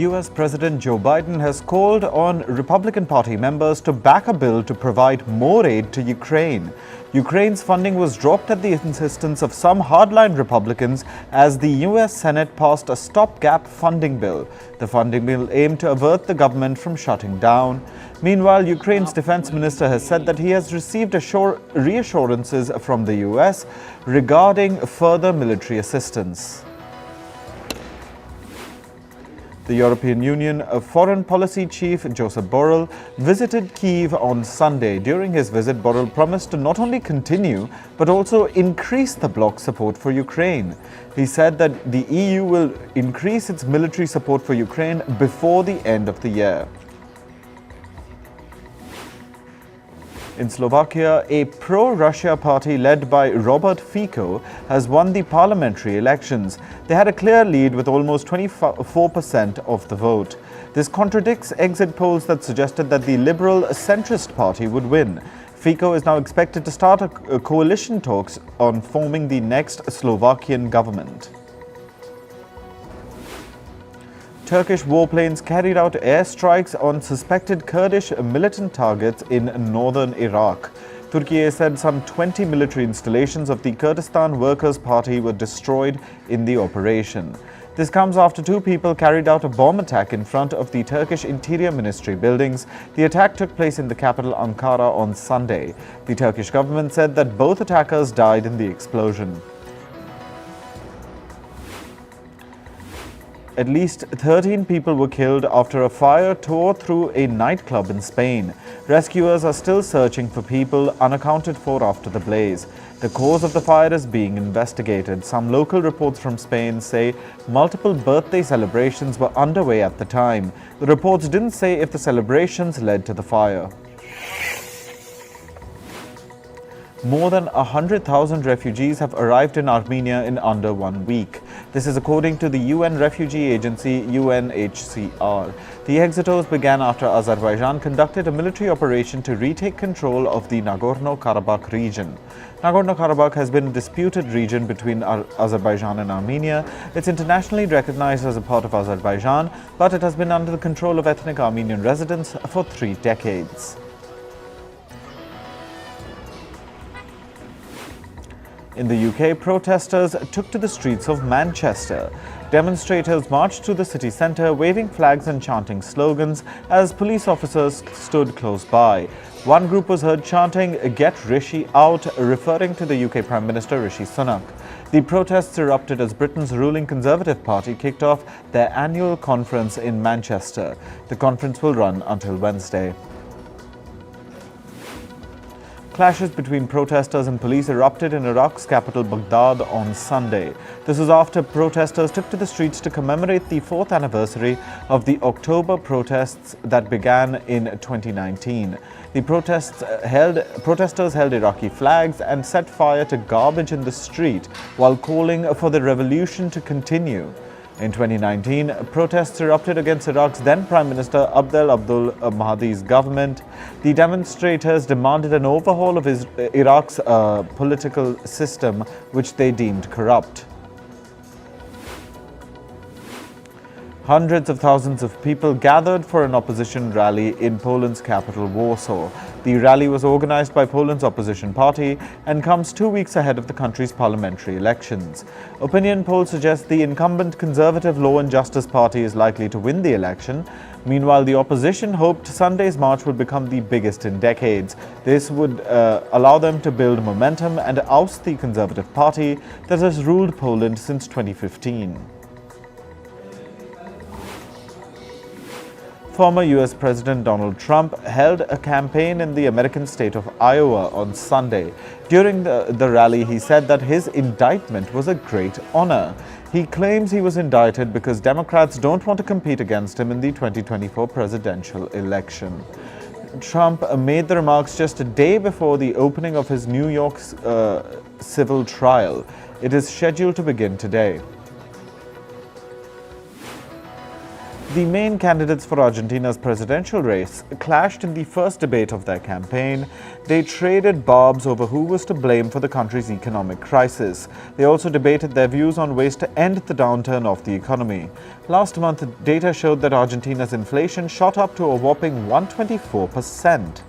U.S. President Joe Biden has called on Republican Party members to back a bill to provide more aid to Ukraine. Ukraine's funding was dropped at the insistence of some hardline Republicans as the U.S. Senate passed a stopgap funding bill. The funding bill aimed to avert the government from shutting down. Meanwhile, Ukraine's defense minister has said that he has received reassurances from the U.S. regarding further military assistance. The European Union Foreign Policy Chief Josep Borrell visited Kyiv on Sunday. During his visit, Borrell promised to not only continue but also increase the bloc's support for Ukraine. He said that the EU will increase its military support for Ukraine before the end of the year. In Slovakia, a pro-Russia party led by Robert Fico has won the parliamentary elections. They had a clear lead with almost 24% of the vote. This contradicts exit polls that suggested that the liberal centrist party would win. Fico is now expected to start a coalition talks on forming the next Slovakian government. Turkish warplanes carried out airstrikes on suspected Kurdish militant targets in northern Iraq. Turkey said some 20 military installations of the Kurdistan Workers' Party were destroyed in the operation. This comes after two people carried out a bomb attack in front of the Turkish Interior Ministry buildings. The attack took place in the capital Ankara on Sunday. The Turkish government said that both attackers died in the explosion. At least 13 people were killed after a fire tore through a nightclub in Spain. Rescuers are still searching for people unaccounted for after the blaze. The cause of the fire is being investigated. Some local reports from Spain say multiple birthday celebrations were underway at the time. The reports didn't say if the celebrations led to the fire. More than 100,000 refugees have arrived in Armenia in under 1 week. This is according to the UN refugee agency UNHCR. The exodus began after Azerbaijan conducted a military operation to retake control of the Nagorno-Karabakh region. Nagorno-Karabakh has been a disputed region between Azerbaijan and Armenia. It's internationally recognized as a part of Azerbaijan, but it has been under the control of ethnic Armenian residents for 3 decades. In the UK, protesters took to the streets of Manchester. Demonstrators marched through the city centre, waving flags and chanting slogans as police officers stood close by. One group was heard chanting, "Get Rishi out," referring to the UK Prime Minister Rishi Sunak. The protests erupted as Britain's ruling Conservative Party kicked off their annual conference in Manchester. The conference will run until Wednesday. Clashes between protesters and police erupted in Iraq's capital Baghdad on Sunday. This was after protesters took to the streets to commemorate the 4th anniversary of the October protests that began in 2019. The protesters held Iraqi flags and set fire to garbage in the street while calling for the revolution to continue. In 2019, protests erupted against Iraq's then Prime Minister Abdel Mahdi's government. The demonstrators demanded an overhaul of Iraq's political system, which they deemed corrupt. Hundreds of thousands of people gathered for an opposition rally in Poland's capital, Warsaw. The rally was organized by Poland's opposition party and comes 2 weeks ahead of the country's parliamentary elections. Opinion polls suggest the incumbent Conservative Law and Justice Party is likely to win the election. Meanwhile, the opposition hoped Sunday's march would become the biggest in decades. This would allow them to build momentum and oust the Conservative Party that has ruled Poland since 2015. Former U.S. President Donald Trump held a campaign in the American state of Iowa on Sunday. During the rally, he said that his indictment was a great honor. He claims he was indicted because Democrats don't want to compete against him in the 2024 presidential election. Trump made the remarks just a day before the opening of his New York civil trial. It is scheduled to begin today. The main candidates for Argentina's presidential race clashed in the first debate of their campaign. They traded barbs over who was to blame for the country's economic crisis. They also debated their views on ways to end the downturn of the economy. Last month, data showed that Argentina's inflation shot up to a whopping 124%.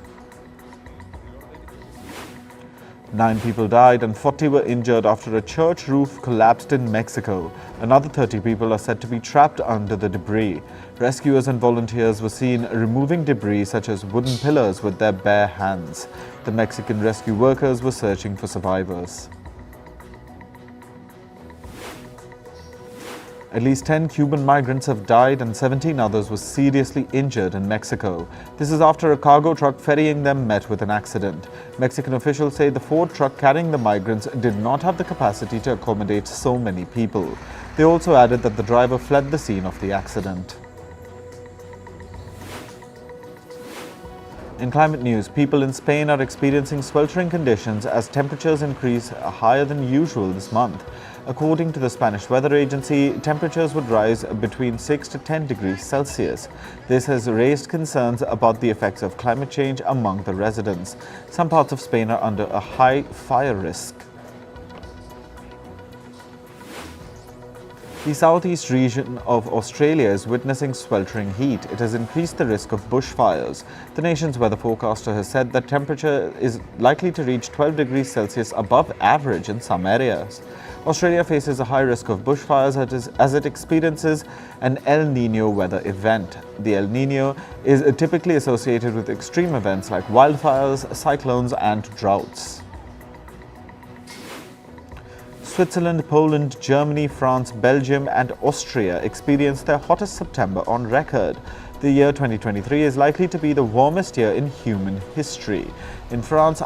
9 people died and 40 were injured after a church roof collapsed in Mexico. Another 30 people are said to be trapped under the debris. Rescuers and volunteers were seen removing debris such as wooden pillars with their bare hands. The Mexican rescue workers were searching for survivors. At least 10 Cuban migrants have died and 17 others were seriously injured in Mexico. This is after a cargo truck ferrying them met with an accident. Mexican officials say the Ford truck carrying the migrants did not have the capacity to accommodate so many people. They also added that the driver fled the scene of the accident. In climate news, people in Spain are experiencing sweltering conditions as temperatures increase higher than usual this month. According to the Spanish weather agency, temperatures would rise between 6 to 10 degrees Celsius. This has raised concerns about the effects of climate change among the residents. Some parts of Spain are under a high fire risk. The southeast region of Australia is witnessing sweltering heat. It has increased the risk of bushfires. The nation's weather forecaster has said that temperature is likely to reach 12 degrees Celsius above average in some areas. Australia faces a high risk of bushfires as it experiences an El Niño weather event. The El Niño is typically associated with extreme events like wildfires, cyclones, and droughts. Switzerland, Poland, Germany, France, Belgium, and Austria experienced their hottest September on record. The year 2023 is likely to be the warmest year in human history. In France,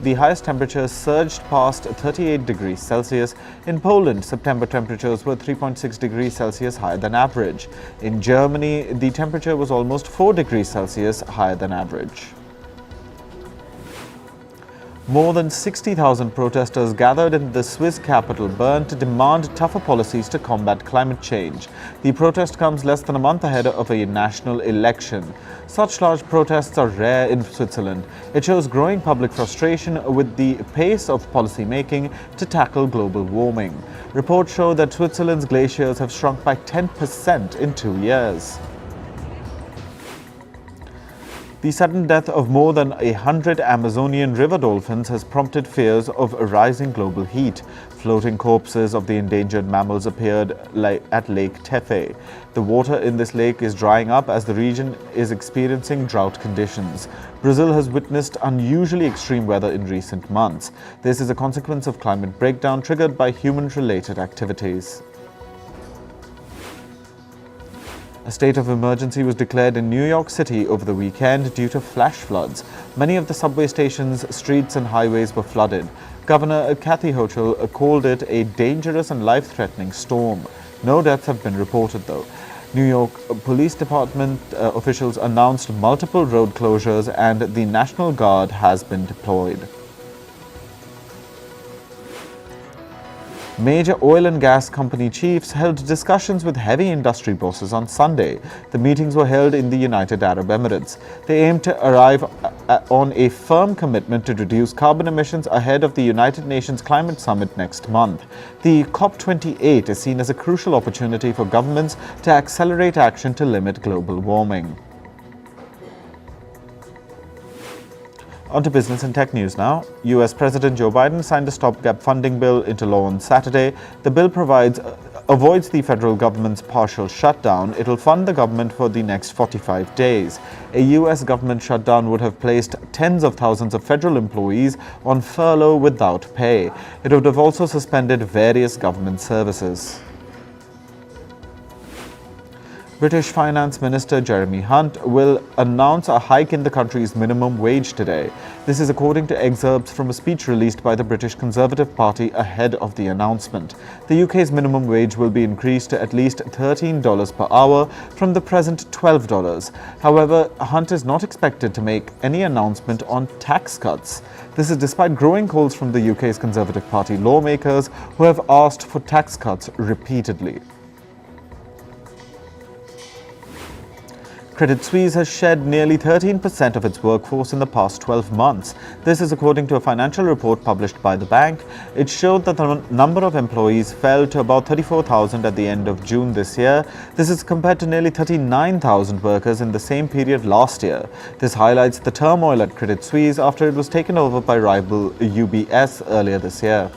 the highest temperatures surged past 38 degrees Celsius. In Poland, September temperatures were 3.6 degrees Celsius higher than average. In Germany, the temperature was almost 4 degrees Celsius higher than average. More than 60,000 protesters gathered in the Swiss capital Bern to demand tougher policies to combat climate change. The protest comes less than a month ahead of a national election. Such large protests are rare in Switzerland. It shows growing public frustration with the pace of policy making to tackle global warming. Reports show that Switzerland's glaciers have shrunk by 10% in 2 years. The sudden death of more than 100 Amazonian river dolphins has prompted fears of rising global heat. Floating corpses of the endangered mammals appeared at Lake Tefe. The water in this lake is drying up as the region is experiencing drought conditions. Brazil has witnessed unusually extreme weather in recent months. This is a consequence of climate breakdown triggered by human-related activities. A state of emergency was declared in New York City over the weekend due to flash floods. Many of the subway stations, streets, and highways were flooded. Governor Kathy Hochul called it a dangerous and life-threatening storm. No deaths have been reported, though. New York Police Department officials announced multiple road closures, and the National Guard has been deployed. Major oil and gas company chiefs held discussions with heavy industry bosses on Sunday. The meetings were held in the United Arab Emirates. They aim to arrive on a firm commitment to reduce carbon emissions ahead of the United Nations Climate Summit next month. The COP28 is seen as a crucial opportunity for governments to accelerate action to limit global warming. On to business and tech news now. US President Joe Biden signed a stopgap funding bill into law on Saturday. The bill avoids the federal government's partial shutdown. It will fund the government for the next 45 days. A US government shutdown would have placed tens of thousands of federal employees on furlough without pay. It would have also suspended various government services. British Finance Minister Jeremy Hunt will announce a hike in the country's minimum wage today. This is according to excerpts from a speech released by the British Conservative Party ahead of the announcement. The UK's minimum wage will be increased to at least $13 per hour from the present $12. However, Hunt is not expected to make any announcement on tax cuts. This is despite growing calls from the UK's Conservative Party lawmakers who have asked for tax cuts repeatedly. Credit Suisse has shed nearly 13% of its workforce in the past 12 months. This is according to a financial report published by the bank. It showed that the number of employees fell to about 34,000 at the end of June this year. This is compared to nearly 39,000 workers in the same period last year. This highlights the turmoil at Credit Suisse after it was taken over by rival UBS earlier this year.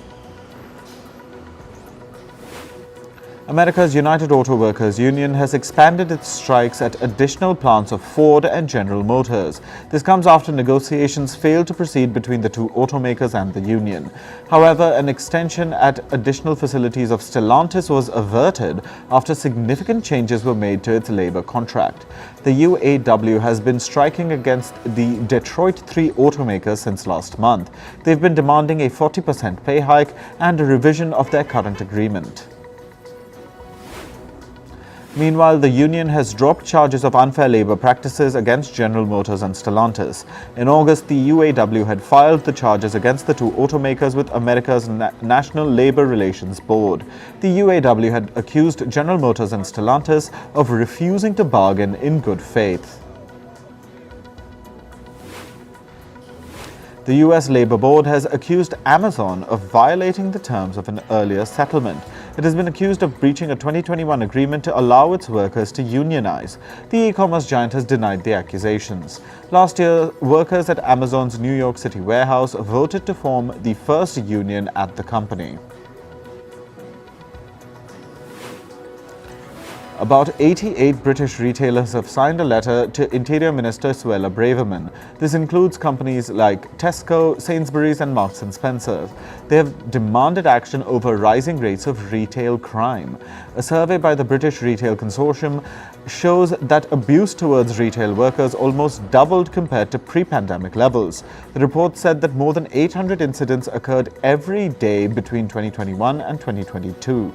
America's United Auto Workers Union has expanded its strikes at additional plants of Ford and General Motors. This comes after negotiations failed to proceed between the two automakers and the union. However, an extension at additional facilities of Stellantis was averted after significant changes were made to its labor contract. The UAW has been striking against the Detroit 3 automakers since last month. They've been demanding a 40% pay hike and a revision of their current agreement. Meanwhile, the union has dropped charges of unfair labor practices against General Motors and Stellantis. In August, the UAW had filed the charges against the two automakers with America's National Labor Relations Board. The UAW had accused General Motors and Stellantis of refusing to bargain in good faith. The US Labor Board has accused Amazon of violating the terms of an earlier settlement. It has been accused of breaching a 2021 agreement to allow its workers to unionize. The e-commerce giant has denied the accusations. Last year, workers at Amazon's New York City warehouse voted to form the first union at the company. About 88 British retailers have signed a letter to Interior Minister Suella Braverman. This includes companies like Tesco, Sainsbury's and Marks & Spencer. They have demanded action over rising rates of retail crime. A survey by the British Retail Consortium shows that abuse towards retail workers almost doubled compared to pre-pandemic levels. The report said that more than 800 incidents occurred every day between 2021 and 2022.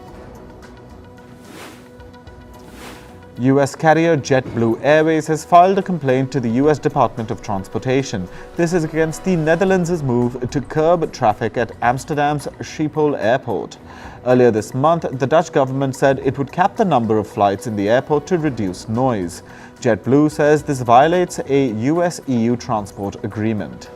US carrier JetBlue Airways has filed a complaint to the US Department of Transportation. This is against the Netherlands' move to curb traffic at Amsterdam's Schiphol airport. Earlier this month, the Dutch government said it would cap the number of flights in the airport to reduce noise. JetBlue says this violates a US-EU transport agreement.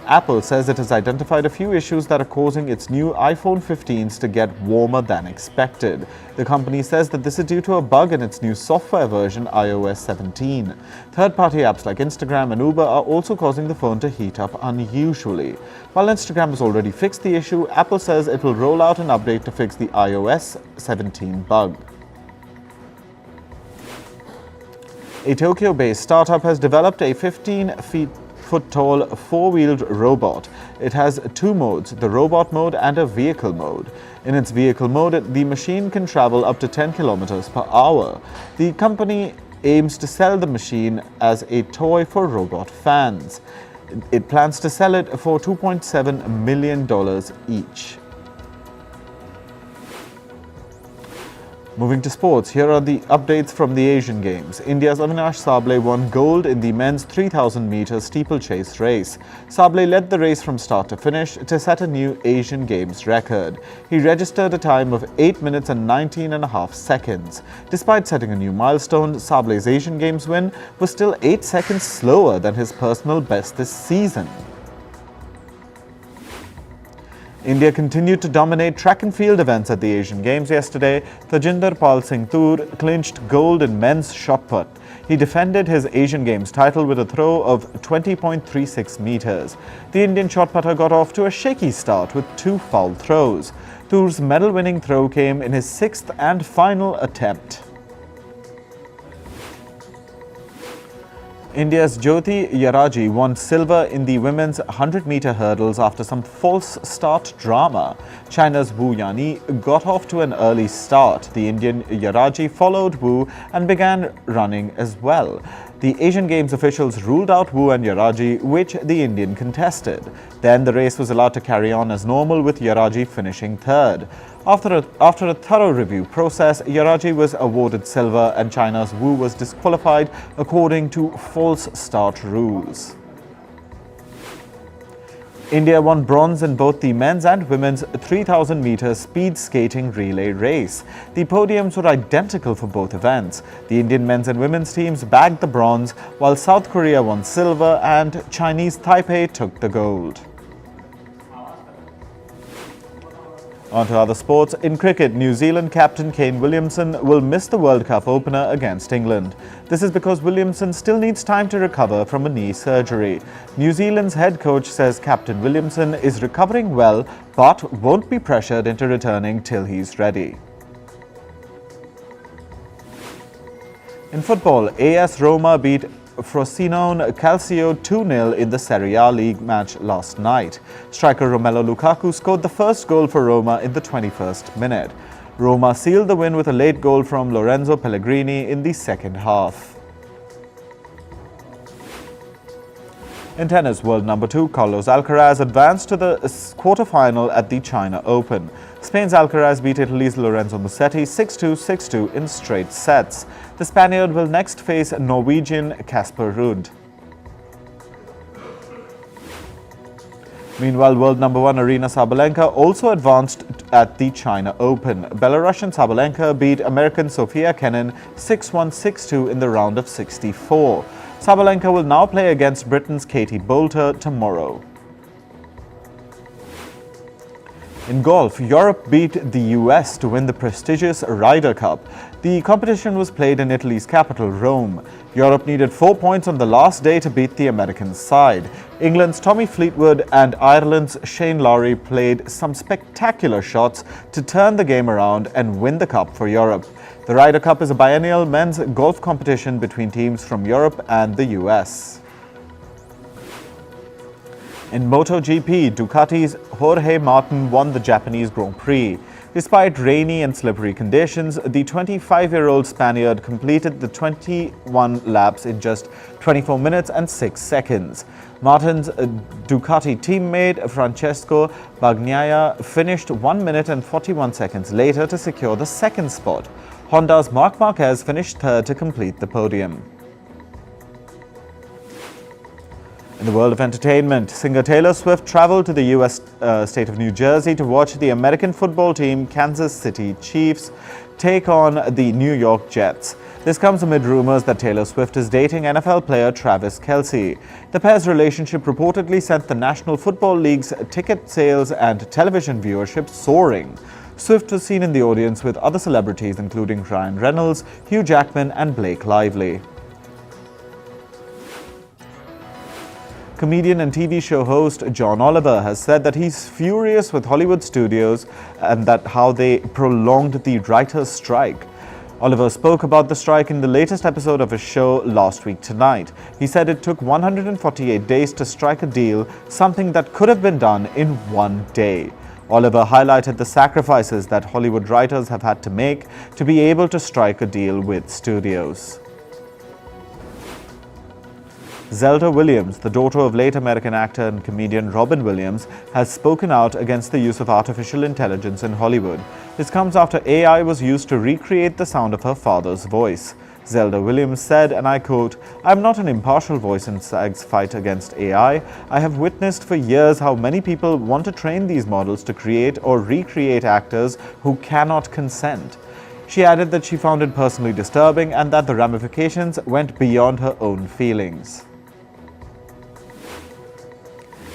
Apple says it has identified a few issues that are causing its new iPhone 15s to get warmer than expected. The company says that this is due to a bug in its new software version, iOS 17. Third-party apps like Instagram and Uber are also causing the phone to heat up unusually. While Instagram has already fixed the issue, Apple says it will roll out an update to fix the iOS 17 bug. A Tokyo-based startup has developed a 15-foot-tall four-wheeled robot. It has two modes, the robot mode and a vehicle mode. In its vehicle mode, the machine can travel up to 10 kilometers per hour. The company aims to sell the machine as a toy for robot fans. It plans to sell it for $2.7 million each. Moving to sports, here are the updates from the Asian Games. India's Avinash Sable won gold in the men's 3,000 meter steeplechase race. Sable led the race from start to finish to set a new Asian Games record. He registered a time of 8 minutes and 19.5 seconds. Despite setting a new milestone, Sable's Asian Games win was still 8 seconds slower than his personal best this season. India continued to dominate track and field events at the Asian Games yesterday. Tajinder Pal Singh Toor clinched gold in men's shot put. He defended his Asian Games title with a throw of 20.36 meters. The Indian shot putter got off to a shaky start with two foul throws. Toor's medal-winning throw came in his sixth and final attempt. India's Jyoti Yaraji won silver in the women's 100-meter hurdles after some false start drama. China's Wu Yani got off to an early start. The Indian Yaraji followed Wu and began running as well. The Asian Games officials ruled out Wu and Yaraji, which the Indian contested. Then the race was allowed to carry on as normal, with Yaraji finishing third. After a thorough review process, Yaraji was awarded silver and China's Wu was disqualified according to false start rules. India won bronze in both the men's and women's 3,000-meter speed skating relay race. The podiums were identical for both events. The Indian men's and women's teams bagged the bronze, while South Korea won silver and Chinese Taipei took the gold. On to other sports. In cricket, New Zealand captain Kane Williamson will miss the World Cup opener against England. This is because Williamson still needs time to recover from a knee surgery. New Zealand's head coach says Captain Williamson is recovering well but won't be pressured into returning till he's ready. In football, AS Roma beat Frosinone Calcio 2-0 in the Serie A League match last night. Striker Romelu Lukaku scored the first goal for Roma in the 21st minute. Roma sealed the win with a late goal from Lorenzo Pellegrini in the second half. In tennis, world number 2 Carlos Alcaraz advanced to the quarter-final at the China Open. Spain's Alcaraz beat Italy's Lorenzo Musetti 6-2, 6-2 in straight sets. The Spaniard will next face Norwegian Casper Ruud. Meanwhile, world number 1 Aryna Sabalenka also advanced at the China Open. Belarusian Sabalenka beat American Sofia Kenin 6-1, 6-2 in the round of 64. Sabalenka will now play against Britain's Katie Boulter tomorrow. In golf, Europe beat the US to win the prestigious Ryder Cup. The competition was played in Italy's capital, Rome. Europe needed 4 points on the last day to beat the American side. England's Tommy Fleetwood and Ireland's Shane Lowry played some spectacular shots to turn the game around and win the cup for Europe. The Ryder Cup is a biennial men's golf competition between teams from Europe and the US. In MotoGP, Ducati's Jorge Martin won the Japanese Grand Prix. Despite rainy and slippery conditions, the 25-year-old Spaniard completed the 21 laps in just 24 minutes and 6 seconds. Martin's Ducati teammate Francesco Bagnaia finished 1 minute and 41 seconds later to secure the second spot. Honda's Marc Marquez finished third to complete the podium. In the world of entertainment, singer Taylor Swift traveled to the U.S. State of New Jersey to watch the American football team Kansas City Chiefs take on the New York Jets. This comes amid rumors that Taylor Swift is dating NFL player Travis Kelce. The pair's relationship reportedly sent the National Football League's ticket sales and television viewership soaring. Swift was seen in the audience with other celebrities including Ryan Reynolds, Hugh Jackman and Blake Lively. Comedian and TV show host John Oliver has said that he's furious with Hollywood studios and that how they prolonged the writers' strike. Oliver spoke about the strike in the latest episode of his show Last Week Tonight. He said it took 148 days to strike a deal, something that could have been done in 1 day. Oliver highlighted the sacrifices that Hollywood writers have had to make to be able to strike a deal with studios. Zelda Williams, the daughter of late American actor and comedian Robin Williams, has spoken out against the use of artificial intelligence in Hollywood. This comes after AI was used to recreate the sound of her father's voice. Zelda Williams said, and I quote, "I'm not an impartial voice in SAG's fight against AI. I have witnessed for years how many people want to train these models to create or recreate actors who cannot consent." She added that she found it personally disturbing and that the ramifications went beyond her own feelings.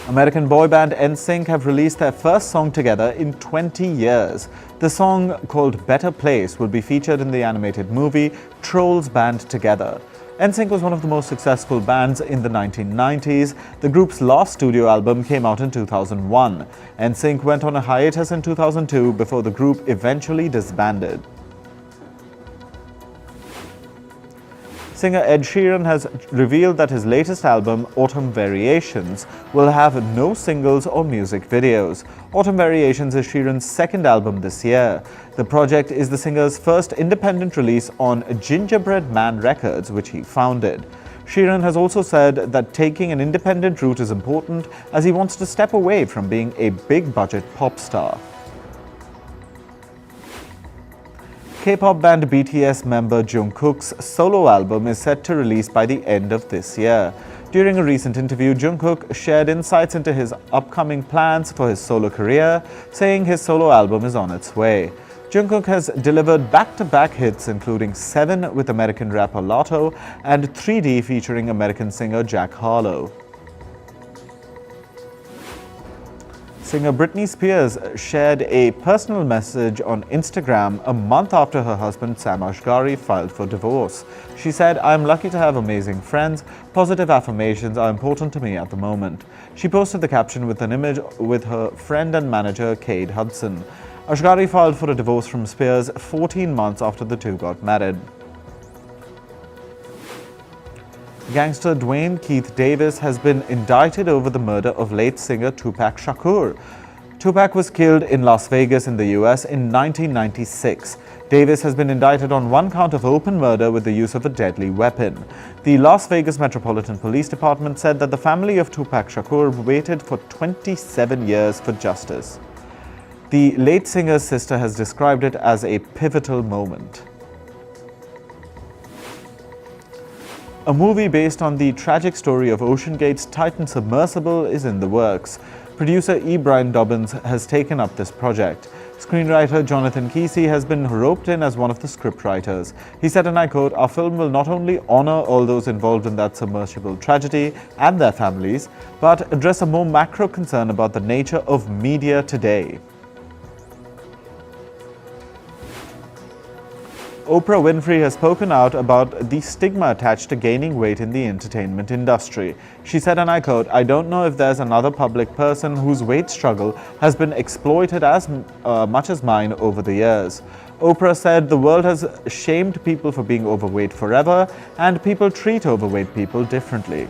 American boy band NSYNC have released their first song together in 20 years. The song, called Better Place, will be featured in the animated movie Trolls Band Together. NSYNC was one of the most successful bands in the 1990s. The group's last studio album came out in 2001. NSYNC went on a hiatus in 2002 before the group eventually disbanded. Singer Ed Sheeran has revealed that his latest album, Autumn Variations, will have no singles or music videos. Autumn Variations is Sheeran's second album this year. The project is the singer's first independent release on Gingerbread Man Records, which he founded. Sheeran has also said that taking an independent route is important as he wants to step away from being a big-budget pop star. K-pop band BTS member Jungkook's solo album is set to release by the end of this year. During a recent interview, Jungkook shared insights into his upcoming plans for his solo career, saying his solo album is on its way. Jungkook has delivered back-to-back hits, including 7 with American rapper Lotto and 3D featuring American singer Jack Harlow. Singer Britney Spears shared a personal message on Instagram a month after her husband Sam Bankman-Fried filed for divorce. She said, "I'm lucky to have amazing friends. Positive affirmations are important to me at the moment." She posted the caption with an image with her friend and manager Cade Hudson. Bankman-Fried filed for a divorce from Spears 14 months after the two got married. Gangster Duane Keith Davis has been indicted over the murder of late singer Tupac Shakur. Tupac was killed in Las Vegas in the US in 1996. Davis has been indicted on 1 count of open murder with the use of a deadly weapon. The Las Vegas Metropolitan Police Department said that the family of Tupac Shakur waited for 27 years for justice. The late singer's sister has described it as a pivotal moment. A movie based on the tragic story of OceanGate's Titan submersible is in the works. Producer E. Brian Dobbins has taken up this project. Screenwriter Jonathan Kesey has been roped in as one of the scriptwriters. He said, and I quote, "Our film will not only honor all those involved in that submersible tragedy and their families, but address a more macro concern about the nature of media today." Oprah Winfrey has spoken out about the stigma attached to gaining weight in the entertainment industry. She said, and I quote, "I don't know if there's another public person whose weight struggle has been exploited as much as mine over the years." Oprah said, "The world has shamed people for being overweight forever, and people treat overweight people differently."